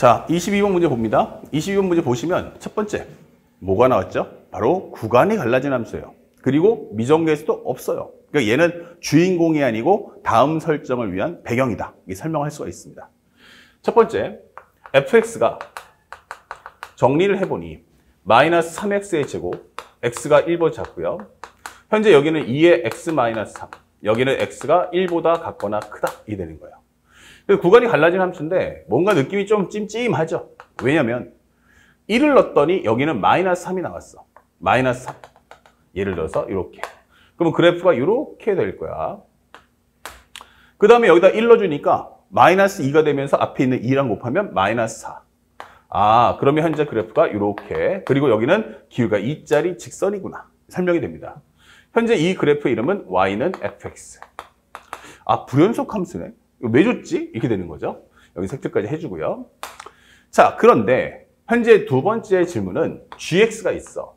자, 22번 문제 봅니다. 22번 문제 보시면 첫 번째, 뭐가 나왔죠? 바로 구간이 갈라진 함수예요. 그리고 미정계수도 없어요. 그러니까 얘는 주인공이 아니고 다음 설정을 위한 배경이다. 이렇게 설명할 수가 있습니다. 첫 번째, fx가 정리를 해보니 마이너스 3x의 제곱, x가 1보다 작고요. 현재 여기는 2의 x-3, 여기는 x가 1보다 같거나 크다. 이 되는 거예요. 그래서 구간이 갈라진 함수인데 뭔가 느낌이 좀 찜찜하죠. 왜냐면 1을 넣었더니 여기는 마이너스 3이 나왔어. 마이너스 3. 예를 들어서 이렇게. 그러면 그래프가 이렇게 될 거야. 그 다음에 여기다 1 넣어주니까 마이너스 2가 되면서 앞에 있는 2랑 곱하면 마이너스 4. 아, 그러면 현재 그래프가 이렇게. 그리고 여기는 기울기가 2짜리 직선이구나. 설명이 됩니다. 현재 이 그래프의 이름은 y는 fx. 아, 불연속 함수네. 이거 왜 줬지? 이렇게 되는 거죠. 여기 색칠까지 해주고요. 자, 그런데 현재 두 번째 질문은 gx가 있어.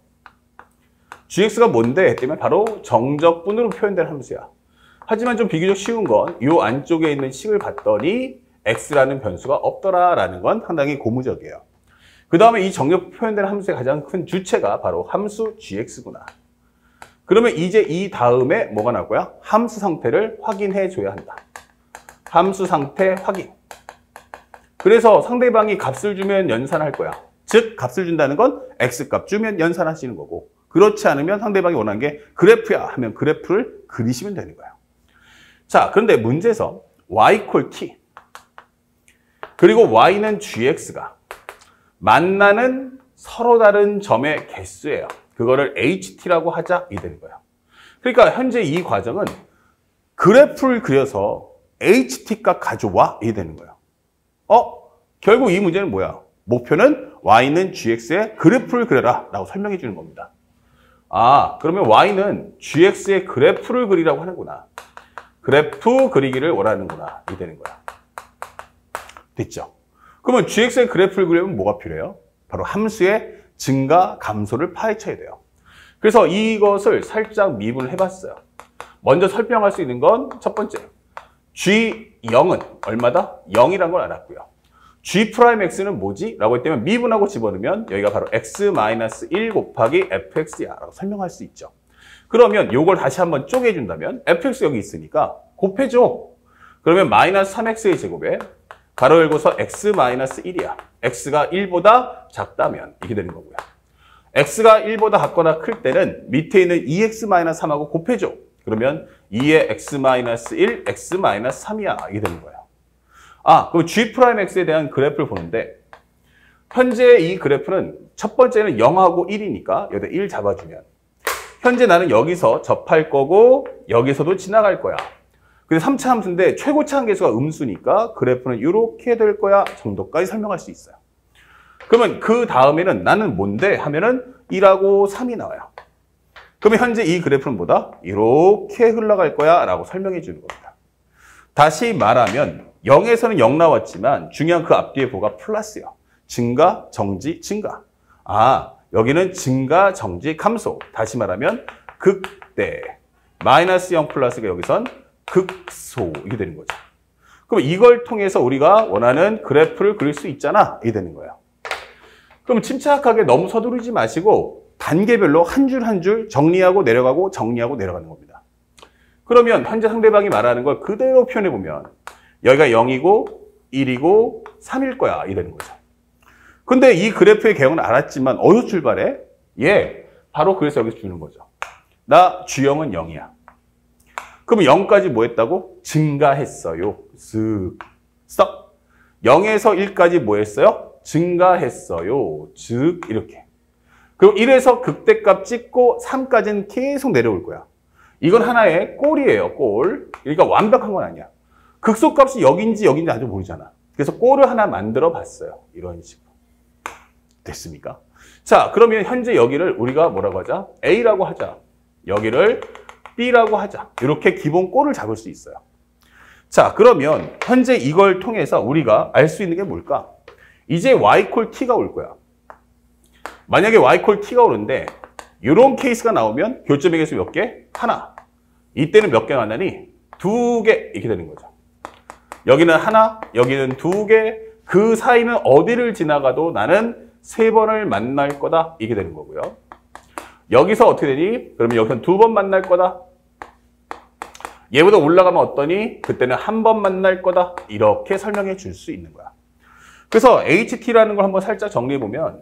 gx가 뭔데? 했더니 바로 정적분으로 표현된 함수야. 하지만 좀 비교적 쉬운 건 이 안쪽에 있는 식을 봤더니 x라는 변수가 없더라라는 건 상당히 고무적이에요. 그 다음에 이 정적 표현된 함수의 가장 큰 주체가 바로 함수 gx구나. 그러면 이제 이 다음에 뭐가 나올 거야? 함수 상태를 확인해 줘야 한다. 함수 상태 확인. 그래서 상대방이 값을 주면 연산할 거야. 즉 값을 준다는 건 x값 주면 연산하시는 거고, 그렇지 않으면 상대방이 원하는 게 그래프야 하면 그래프를 그리시면 되는 거예요. 자, 그런데 문제에서 y 콜 t 그리고 y는 gx가 만나는 서로 다른 점의 개수예요. 그거를 ht라고 하자 이 되는 거예요. 그러니까 현재 이 과정은 그래프를 그려서 ht값 가져와 이 되는 거예요. 결국 이 문제는 뭐야? 목표는 y는 gx의 그래프를 그려라 라고 설명해 주는 겁니다. 아, 그러면 y는 gx의 그래프를 그리라고 하는구나. 그래프 그리기를 원하는구나. 이 되는 거야. 됐죠? 그러면 gx의 그래프를 그리려면 뭐가 필요해요? 바로 함수의 증가, 감소를 파헤쳐야 돼요. 그래서 이것을 살짝 미분을 해봤어요. 먼저 설명할 수 있는 건 첫 번째, g0은 얼마다? 0이라는 걸 알았고요. g'x는 뭐지? 라고 했더니 미분하고 집어넣으면 여기가 바로 x-1 곱하기 fx야 라고 설명할 수 있죠. 그러면 이걸 다시 한번 쪼개준다면 fx 여기 있으니까 곱해줘. 그러면 마이너스 3x의 제곱에 가로 열고서 x-1이야. x가 1보다 작다면 이렇게 되는 거고요. x가 1보다 같거나 클 때는 밑에 있는 2x-3하고 곱해줘. 그러면 2의 x-1, x-3이야. 이게 되는 거예요. 아, 그럼 g'x에 대한 그래프를 보는데 현재 이 그래프는 첫 번째는 0하고 1이니까 여기다 1 잡아주면 현재 나는 여기서 접할 거고 여기서도 지나갈 거야. 근데 3차 함수인데 최고차 함계수가 음수니까 그래프는 이렇게 될 거야 정도까지 설명할 수 있어요. 그러면 그 다음에는 나는 뭔데 하면은 1하고 3이 나와요. 그러면 현재 이 그래프는 뭐다? 이렇게 흘러갈 거야 라고 설명해 주는 겁니다. 다시 말하면 0에서는 0 나왔지만 중요한 그 앞뒤에 뭐가 플러스요. 증가, 정지, 증가. 아, 여기는 증가, 정지, 감소. 다시 말하면 극대. 마이너스 0 플러스가 여기선 극소. 이게 되는 거죠. 그럼 이걸 통해서 우리가 원하는 그래프를 그릴 수 있잖아. 이게 되는 거예요. 그럼 침착하게 너무 서두르지 마시고 단계별로 한 줄 한 줄 정리하고 내려가고 정리하고 내려가는 겁니다. 그러면 현재 상대방이 말하는 걸 그대로 표현해보면 여기가 0이고 1이고 3일 거야. 이 되는 거죠. 근데 이 그래프의 개형은 알았지만 어디서 출발해? 바로 그래서 여기서 주는 거죠. 나 G형은 0이야. 그러면 0까지 뭐 했다고? 증가했어요. 쓱. 스톱. 0에서 1까지 뭐 했어요? 증가했어요. 즉 이렇게. 그럼 1에서 극대값 찍고 3까지는 계속 내려올 거야. 이건 하나의 꼴이에요. 꼴. 그러니까 완벽한 건 아니야. 극소값이 여기인지 여기인지 아직 모르잖아. 그래서 꼴을 하나 만들어 봤어요. 이런 식으로. 됐습니까? 자, 그러면 현재 여기를 우리가 뭐라고 하자? A라고 하자. 여기를 B라고 하자. 이렇게 기본 꼴을 잡을 수 있어요. 자, 그러면 현재 이걸 통해서 우리가 알 수 있는 게 뭘까? 이제 y 콜 t가 올 거야. 만약에 y 콜 t가 오는데 이런 케이스가 나오면 교점의 개수 몇 개? 하나. 이때는 몇 개가 만나니? 2개 이렇게 되는 거죠. 여기는 하나, 여기는 2개, 그 사이는 어디를 지나가도 나는 3번을 만날 거다. 이게 되는 거고요. 여기서 어떻게 되니? 그러면 여기서 2번 만날 거다. 얘보다 올라가면 어떠니? 그때는 1번 만날 거다. 이렇게 설명해 줄 수 있는 거야. 그래서 HT라는 걸 한번 살짝 정리해 보면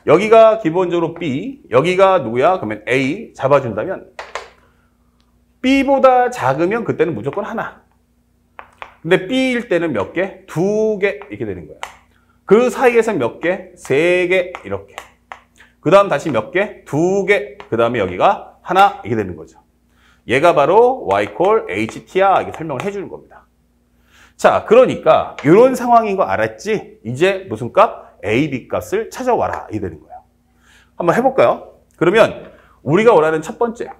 여기가 기본적으로 B, 여기가 누구야? 그러면 A 잡아준다면 B보다 작으면 그때는 무조건 하나. 근데 B일 때는 몇 개? 2개 이렇게 되는 거야. 그 사이에서 몇 개? 3개 이렇게. 그 다음 다시 몇 개? 2개. 그 다음에 여기가 하나 이렇게 되는 거죠. 얘가 바로 Y 콜 HT야 이렇게 설명을 해주는 겁니다. 자, 그러니까 이런 상황인 거 알았지? 이제 무슨 값? A, B 값을 찾아와라 이렇게 되는 거예요. 한번 해볼까요? 그러면 우리가 원하는 첫 번째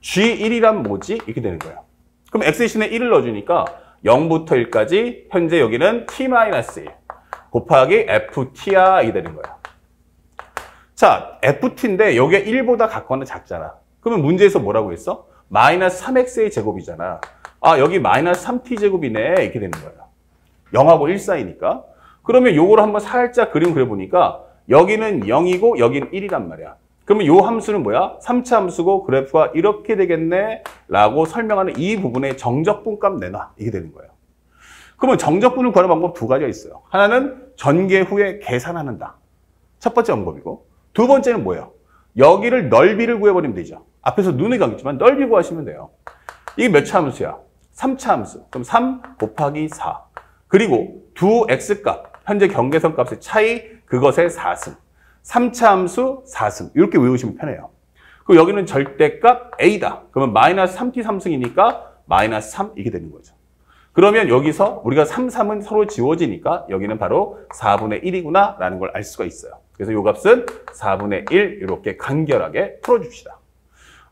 G1이란 뭐지? 이렇게 되는 거예요. 그럼 X 대신에 1을 넣어주니까 0부터 1까지 현재 여기는 T-1 곱하기 FT야 이게 되는 거예요. 자, FT인데 여기가 1보다 같거나 작잖아. 그러면 문제에서 뭐라고 했어? 마이너스 3x의 제곱이잖아. 아, 여기 마이너스 3t 제곱이네 이렇게 되는 거예요. 0하고 1 사이니까. 그러면 요거를 한번 살짝 그림 그려보니까 여기는 0이고 여기는 1이란 말이야. 그러면 요 함수는 뭐야? 3차 함수고 그래프가 이렇게 되겠네 라고 설명하는 이 부분에 정적분 값 내놔 이게 되는 거예요. 그러면 정적분을 구하는 방법 2가지가 있어요. 하나는 전개 후에 계산하는다. 첫 번째 방법이고 두 번째는 뭐예요? 여기를 넓이를 구해버리면 되죠. 앞에서 눈에 감겠지만 넓이 구하시면 돼요. 이게 몇 차 함수야? 3차 함수. 그럼 3 곱하기 4. 그리고 두 x값, 현재 경계선 값의 차이, 그것의 4승. 3차 함수 4승. 이렇게 외우시면 편해요. 그리고 여기는 절대값 a다. 그러면 마이너스 3t 3승이니까 마이너스 3 이게 되는 거죠. 그러면 여기서 우리가 3, 3은 서로 지워지니까 여기는 바로 4분의 1이구나 라는 걸 알 수가 있어요. 그래서 이 값은 4분의 1 이렇게 간결하게 풀어줍시다.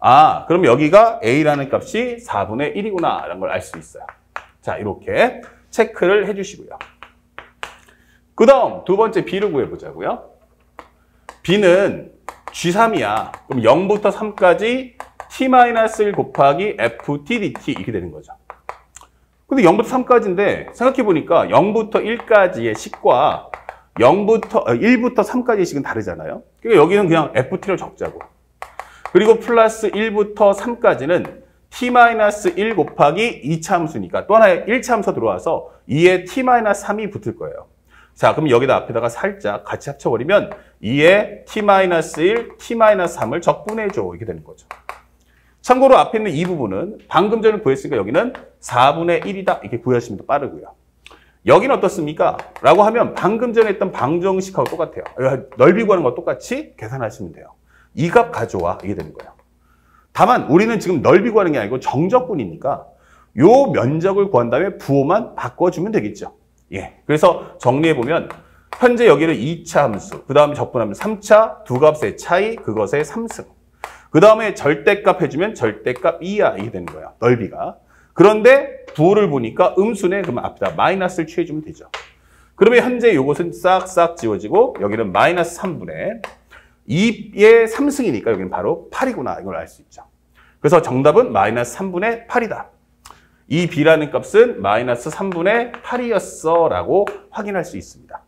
아, 그럼 여기가 a라는 값이 4분의 1이구나 라는 걸 알 수 있어요. 자, 이렇게 체크를 해주시고요. 그 다음 두 번째 b를 구해보자고요. b는 G3이야. 그럼 0부터 3까지 t-1 곱하기 ft dt 이렇게 되는 거죠. 근데 0부터 3까지인데 생각해보니까 0부터 1까지의 식과 1부터 3까지의 식은 다르잖아요. 그러니까 여기는 그냥 ft를 적자고. 그리고 플러스 1부터 3까지는 t-1 곱하기 2차 함수니까 또 하나의 1차 함수 들어와서 2에 t-3이 붙을 거예요. 자, 그럼 여기다 앞에다가 살짝 같이 합쳐버리면 2에 t-1, t-3을 적분해줘. 이렇게 되는 거죠. 참고로 앞에 있는 이 부분은 방금 전에 구했으니까 여기는 4분의 1이다. 이렇게 구하시면 더 빠르고요. 여기는 어떻습니까? 라고 하면 방금 전에 했던 방정식하고 똑같아요. 넓이 구하는 거 똑같이 계산하시면 돼요. 이 값 가져와. 이게 되는 거예요. 다만 우리는 지금 넓이 구하는 게 아니고 정적분이니까 요 면적을 구한 다음에 부호만 바꿔주면 되겠죠. 예. 그래서 정리해보면 현재 여기는 2차 함수, 그 다음에 적분하면 3차, 두 값의 차이, 그것의 3승. 그 다음에 절대값 해주면 절대값 2야. 이게 되는 거예요. 넓이가. 그런데 부호를 보니까 음수네. 그러면 앞에다 마이너스를 취해주면 되죠. 그러면 현재 이것은 싹싹 지워지고 여기는 마이너스 3분의 2의 3승이니까 여기는 바로 8이구나. 이걸 알 수 있죠. 그래서 정답은 마이너스 3분의 8이다. 이 b라는 값은 마이너스 3분의 8이었어 라고 확인할 수 있습니다.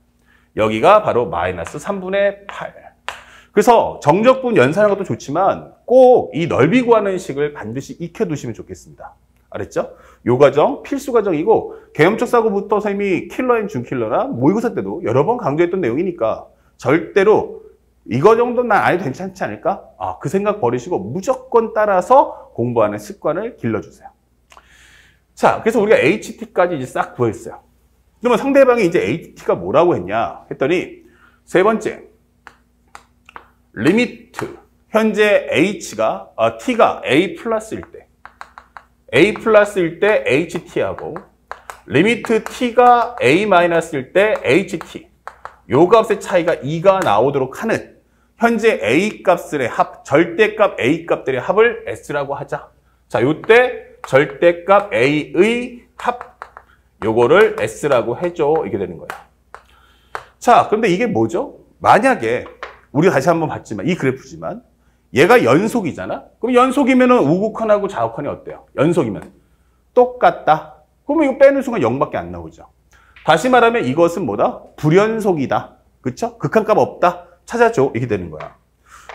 여기가 바로 마이너스 3분의 8. 그래서 정적분 연산하는 것도 좋지만 꼭 이 넓이 구하는 식을 반드시 익혀두시면 좋겠습니다. 알았죠? 요 과정 필수 과정이고 계엄적 사고부터 선생님이 킬러 앤 준킬러나 모의고사 때도 여러 번 강조했던 내용이니까 절대로 이거 정도는 난 안 해도 괜찮지 않을까? 그 생각 버리시고 무조건 따라서 공부하는 습관을 길러주세요. 자, 그래서 우리가 HT까지 이제 싹 구했어요. 그러면 상대방이 이제 HT가 뭐라고 했냐 했더니 세 번째 리미트 현재 T가 A 플러스일 때 HT하고 리미트 T가 A 마이너스일 때 HT 요 값의 차이가 2가 나오도록 하는 현재 A 값들의 합, 절대값 A 값들의 합을 S라고 하자. 자, 요때 절대값 A의 합 요거를 S라고 해줘. 이게 되는 거예요. 자, 그런데 이게 뭐죠? 만약에 우리가 다시 한번 봤지만 이 그래프지만 얘가 연속이잖아? 그럼 연속이면은 우극한하고 좌극한이 어때요? 연속이면 똑같다. 그러면 이거 빼는 순간 0밖에 안 나오죠. 다시 말하면 이것은 뭐다? 불연속이다. 그쵸? 극한값 없다. 찾아줘. 이렇게 되는 거야.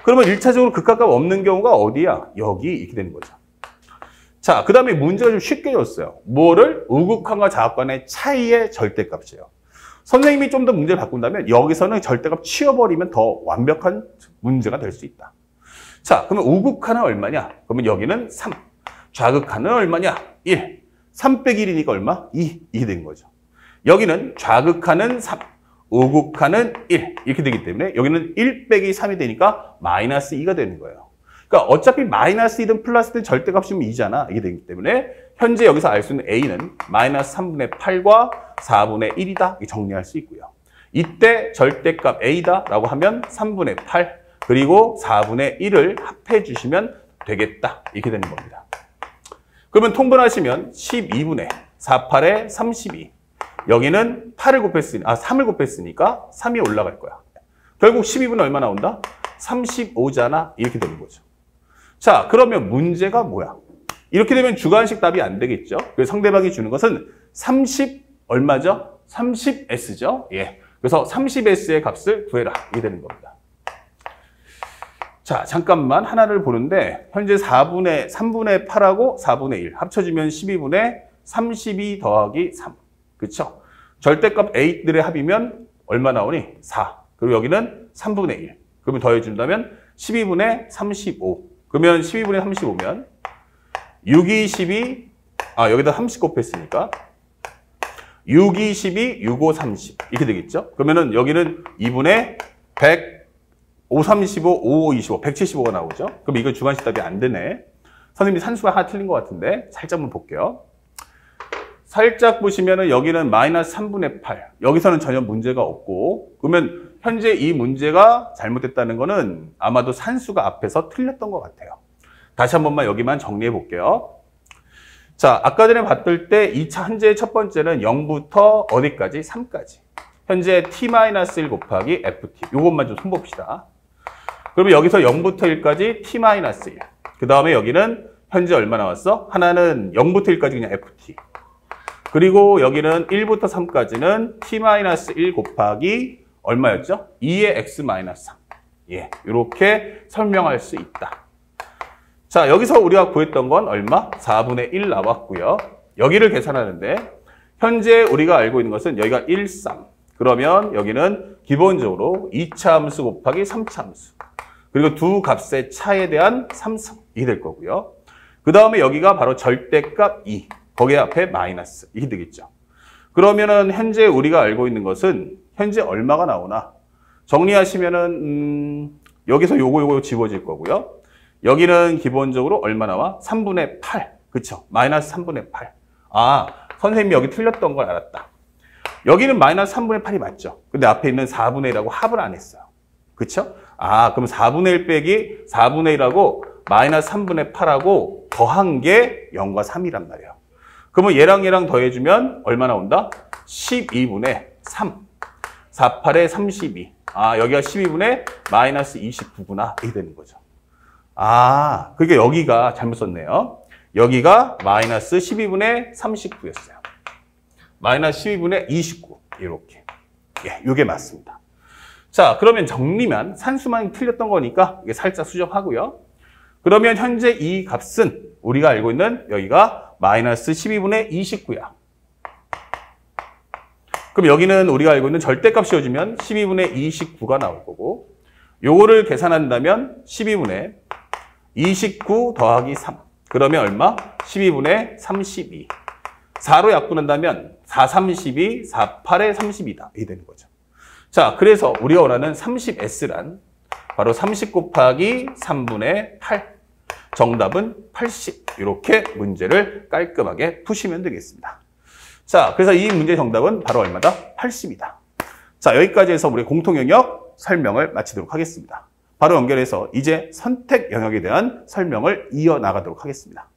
그러면 1차적으로 극한값 없는 경우가 어디야? 여기 이렇게 되는 거죠. 자, 그 다음에 문제가 좀 쉽게 줬어요. 뭐를? 우극한과 좌극한의 차이의 절대값이에요. 선생님이 좀 더 문제를 바꾼다면 여기서는 절대값 치워버리면 더 완벽한 문제가 될 수 있다. 자, 그러면 우극한은 얼마냐? 그러면 여기는 3. 좌극한은 얼마냐? 1. 3 빼기 1이니까 얼마? 2. 이게 된 거죠. 여기는 좌극한은 3. 우극한은 1. 이렇게 되기 때문에 여기는 1 빼기 3이 되니까 마이너스 2가 되는 거예요. 그러니까 어차피 마이너스 2든 플러스든 절대값이면 2잖아. 이게 되기 때문에 현재 여기서 알 수 있는 A는 마이너스 3분의 8과 4분의 1이다. 이렇게 정리할 수 있고요. 이때 절대값 A다 라고 하면 3분의 8 그리고 4분의 1을 합해 주시면 되겠다. 이렇게 되는 겁니다. 그러면 통분하시면 12분의 48에 32. 여기는 8을 곱했으니까, 3을 곱했으니까 3이 올라갈 거야. 결국 12분의 얼마 나온다? 35잖아. 이렇게 되는 거죠. 자, 그러면 문제가 뭐야? 이렇게 되면 주관식 답이 안 되겠죠? 그래서 상대방이 주는 것은 30 얼마죠? 30S죠? 예. 그래서 30S의 값을 구해라. 이게 되는 겁니다. 자, 잠깐만 하나를 보는데 현재 3분의 8하고 4분의 1 합쳐지면 12분의 32 더하기 3. 그렇죠? 절대값 A들의 합이면 얼마 나오니? 4. 그리고 여기는 3분의 1. 그러면 더해준다면 12분의 35. 그러면 12분의 35면 6, 2, 12, 여기다 30 곱했으니까 6, 2, 12, 6, 5, 30 이렇게 되겠죠? 그러면은 여기는 2분의 100, 5, 35, 5, 5, 25, 175가 나오죠? 그럼 이거 주관식 답이 안 되네. 선생님이 산수가 하나 틀린 것 같은데 살짝 한번 볼게요. 살짝 보시면은 여기는 마이너스 3분의 8. 여기서는 전혀 문제가 없고 그러면 현재 이 문제가 잘못됐다는 거는 아마도 산수가 앞에서 틀렸던 것 같아요. 다시 한 번만 여기만 정리해 볼게요. 자, 아까 전에 봤을 때 2차 현재 첫 번째는 0부터 어디까지? 3까지. 현재 t-1 곱하기 ft. 이것만 좀 손봅시다. 그러면 여기서 0부터 1까지 t-1. 그 다음에 여기는 현재 얼마 나왔어? 하나는 0부터 1까지 그냥 ft. 그리고 여기는 1부터 3까지는 t-1 곱하기 얼마였죠? 2의 x-3. 예, 이렇게 설명할 수 있다. 자, 여기서 우리가 구했던 건 얼마? 4분의 1 나왔고요. 여기를 계산하는데 현재 우리가 알고 있는 것은 여기가 1, 3. 그러면 여기는 기본적으로 2차 함수 곱하기 3차 함수. 그리고 두 값의 차에 대한 3승. 이게 될 거고요. 그 다음에 여기가 바로 절대값 2. 거기에 앞에 마이너스. 이게 되겠죠. 그러면은 현재 우리가 알고 있는 것은 현재 얼마가 나오나? 정리하시면은 여기서 요거 지워질 거고요. 여기는 기본적으로 얼마 나와? 3분의 8. 그쵸? 마이너스 3분의 8. 아, 선생님이 여기 틀렸던 걸 알았다. 여기는 마이너스 3분의 8이 맞죠? 근데 앞에 있는 4분의 1하고 합을 안 했어요. 그쵸? 아, 그럼 4분의 1 빼기 4분의 1하고 마이너스 3분의 8하고 더한 게 0과 3이란 말이에요. 그러면 얘랑 더해주면 얼마 나온다? 12분의 3. 48에 32. 아, 여기가 12분의 마이너스 29구나. 이렇게 되는 거죠. 아, 그러니까 여기가 잘못 썼네요. 여기가 마이너스 12분의 39였어요. 마이너스 12분의 29. 이렇게. 예, 이게 맞습니다. 자, 그러면 정리만, 산수만 틀렸던 거니까 이게 살짝 수정하고요. 그러면 현재 이 값은 우리가 알고 있는 여기가 마이너스 12분의 29야. 그럼 여기는 우리가 알고 있는 절대값 씌워주면 12분의 29가 나올 거고 요거를 계산한다면 12분의 29 더하기 3. 그러면 얼마? 12분의 32. 4로 약분한다면 4, 32, 4, 8에 32다. 이게 되는 거죠. 자, 그래서 우리가 원하는 30S란 바로 30 곱하기 3분의 8. 정답은 80. 이렇게 문제를 깔끔하게 푸시면 되겠습니다. 자, 그래서 이 문제 정답은 바로 얼마다? 80이다. 자, 여기까지 해서 우리 공통 영역 설명을 마치도록 하겠습니다. 바로 연결해서 이제 선택 영역에 대한 설명을 이어나가도록 하겠습니다.